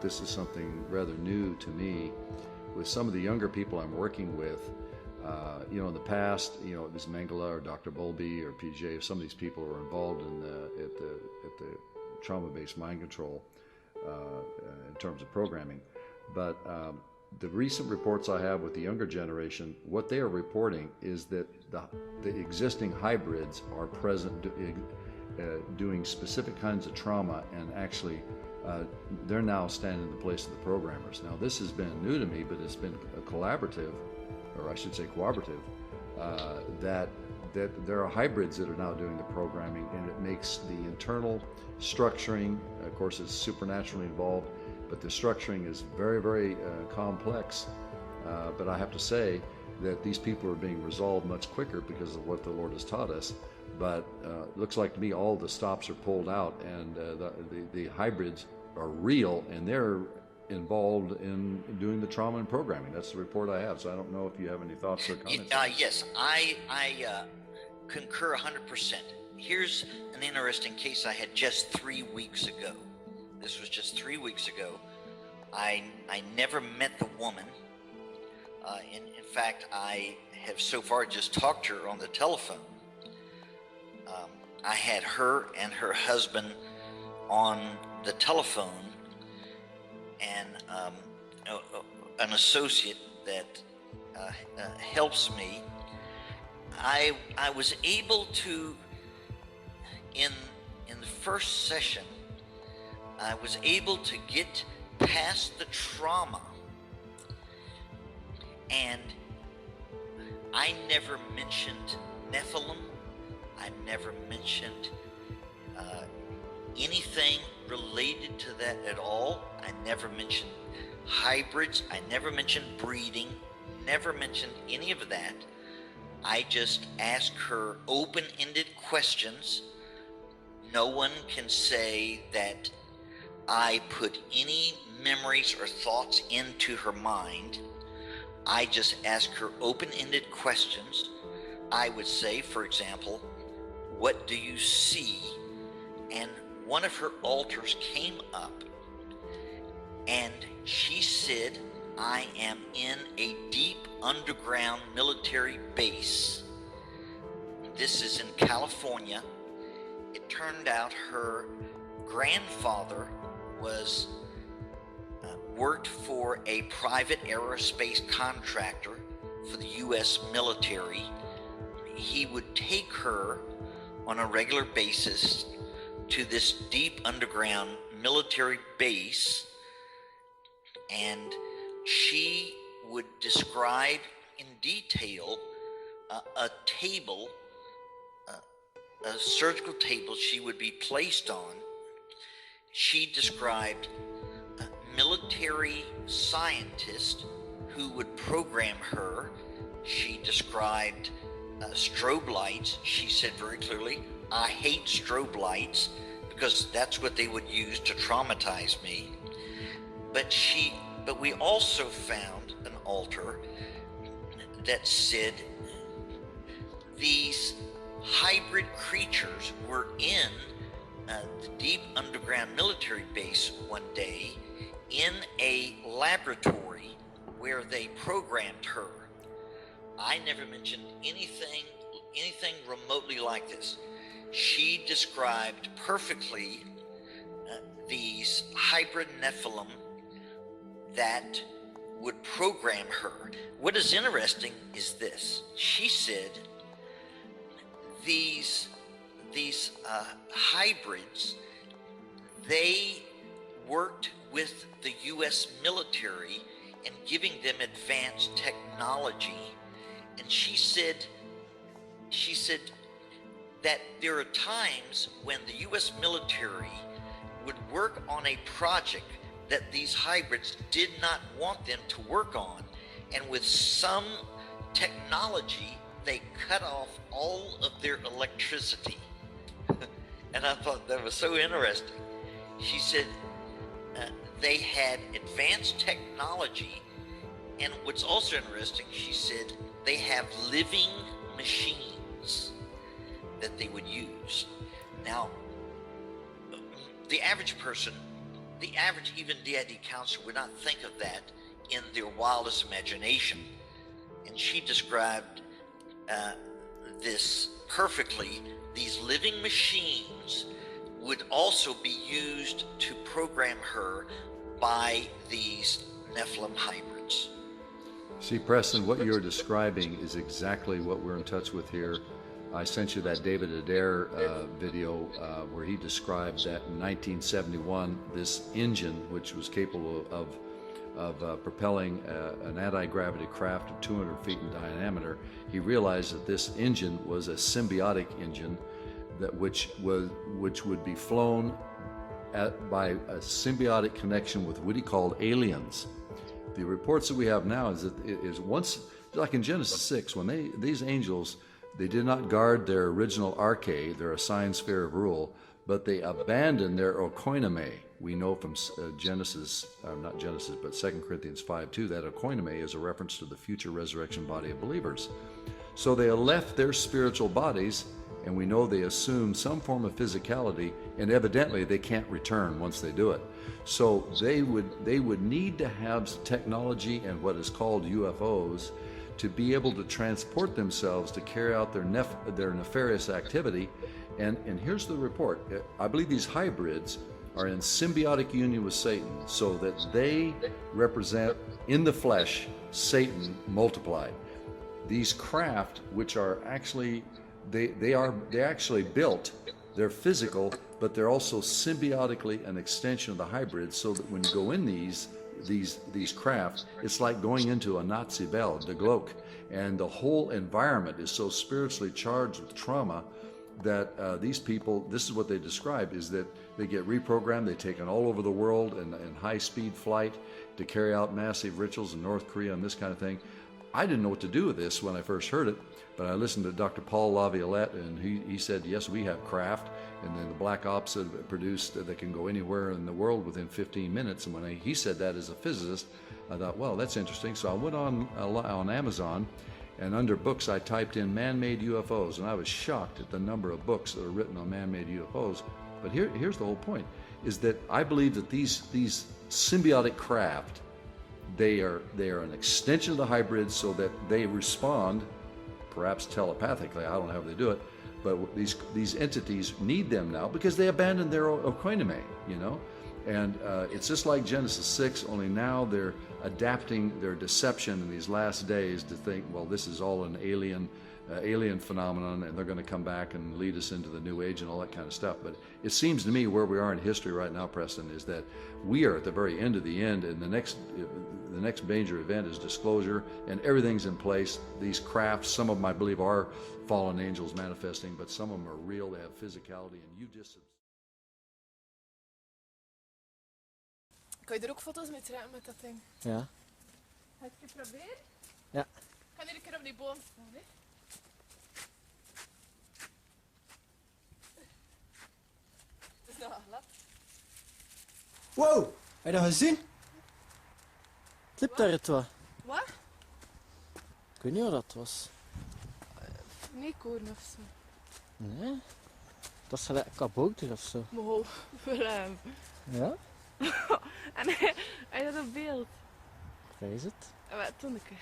this is something rather new to me with some of the younger people I'm working with. In the past, Ms. Mengele or Dr. Bowlby or PJ, some of these people were involved at the trauma-based mind control in terms of programming. But the recent reports I have with the younger generation, what they are reporting is that the existing hybrids are present doing specific kinds of trauma, and actually they're now standing in the place of the programmers. Now, this has been new to me, but it's been a collaborative, or I should say cooperative, that there are hybrids that are now doing the programming, and it makes the internal structuring, of course it's supernaturally involved, but the structuring is very, very complex. But I have to say that these people are being resolved much quicker because of what the Lord has taught us. But it looks like to me all the stops are pulled out, and the hybrids are real, and they're involved in doing the trauma and programming. That's the report I have. So I don't know if you have any thoughts or comments. Yes, I concur 100%. Here's an interesting case I had just 3 weeks ago. This was just 3 weeks ago. I never met the woman. In fact, I have so far just talked to her on the telephone. I had her and her husband on the telephone, and an associate that helps me. I was able to, in the first session, I was able to get past the trauma, and I never mentioned Nephilim. I never mentioned anything related to that at all. I never mentioned hybrids. I never mentioned breeding. Never mentioned any of that. I just asked her open-ended questions. No one can say that I put any memories or thoughts into her mind. I just asked her open-ended questions. I would say, for example, what do you see? And one of her alters came up, and she said, I am in a deep underground military base. This is in California. It turned out her grandfather was worked for a private aerospace contractor for the U.S. military. He would take her on a regular basis to this deep underground military base, and she would describe in detail a table, a surgical table she would be placed on. She described a military scientist who would program her. She described strobe lights. She said very clearly, I hate strobe lights because that's what they would use to traumatize me. But we also found an altar that said these hybrid creatures were in the deep underground military base one day in a laboratory where they programmed her. I never mentioned anything remotely like this. She described perfectly these hybrid Nephilim that would program her. What is interesting is this. She said these hybrids, they worked with the U.S. military in giving them advanced technology. And she said that there are times when the U.S. military would work on a project that these hybrids did not want them to work on, and with some technology they cut off all of their electricity. And I thought that was so interesting. She said they had advanced technology, and what's also interesting, she said they have living machines that they would use. Now, the average person the average, even DID counselor, would not think of that in their wildest imagination. And she described this perfectly. These living machines would also be used to program her by these Nephilim hybrids. See, Preston, what you're describing is exactly what we're in touch with here. I sent you that David Adair video where he described that in 1971, this engine, which was capable of propelling an anti-gravity craft of 200 feet in diameter, he realized that this engine was a symbiotic engine which would be flown by a symbiotic connection with what he called aliens. The reports that we have now is that once, like in Genesis 6, when these angels, they did not guard their original arche, their assigned sphere of rule, but they abandoned their oikoinome. We know from not Genesis, but 2 Corinthians 5:2, that oikoinome is a reference to the future resurrection body of believers. So they left their spiritual bodies, and we know they assume some form of physicality, and evidently they can't return once they do it. So they would need to have technology and what is called UFOs to be able to transport themselves to carry out their nefarious activity. And here's the report. I believe these hybrids are in symbiotic union with Satan, so that they represent in the flesh Satan multiplied. These craft, which are actually they're actually built, they're physical, but they're also symbiotically an extension of the hybrids, so that when you go in these craft, it's like going into a Nazi Bell, the Glock, and the whole environment is so spiritually charged with trauma that these people, this is what they describe, is that they get reprogrammed, they're taken all over the world in high-speed flight to carry out massive rituals in North Korea and this kind of thing. I didn't know what to do with this when I first heard it, but I listened to Dr. Paul LaViolette, and he said, yes, we have craft, and then the Black Ops have produced that can go anywhere in the world within 15 minutes. And when he said that as a physicist, I thought, well, that's interesting. So I went on Amazon, and under books I typed in man-made UFOs, and I was shocked at the number of books that are written on man-made UFOs. But here's the whole point, is that I believe that these symbiotic craft, they are an extension of the hybrids, so that they respond, perhaps telepathically, I don't know how they do it, but these entities need them now because they abandoned their oikoinome, and it's just like Genesis 6, only now they're adapting their deception in these last days to think, well, this is all an alien phenomenon, and they're going to come back and lead us into the new age and all that kind of stuff. But it seems to me where we are in history right now, Preston, is that we are at the very end of the end, and the next major event is disclosure, and everything's in place. These crafts, some of them I believe are fallen angels manifesting, but some of them are real, they have physicality, and you just... Kan je er ook foto's mee trekken met dat ding? Ja. Heb je geprobeerd? Ja. Kan je een keer op die boom staan, hè? Het is nog wel glad. Wow, heb je dat gezien? Het liep daar het wat. Wat? Ik weet niet wat dat was. Nee, koren of zo. Nee, dat was gelijk een kabouter of zo. Wow, Willem. Ja? En hij had op beeld. Waar is het? Wat, Tonneke?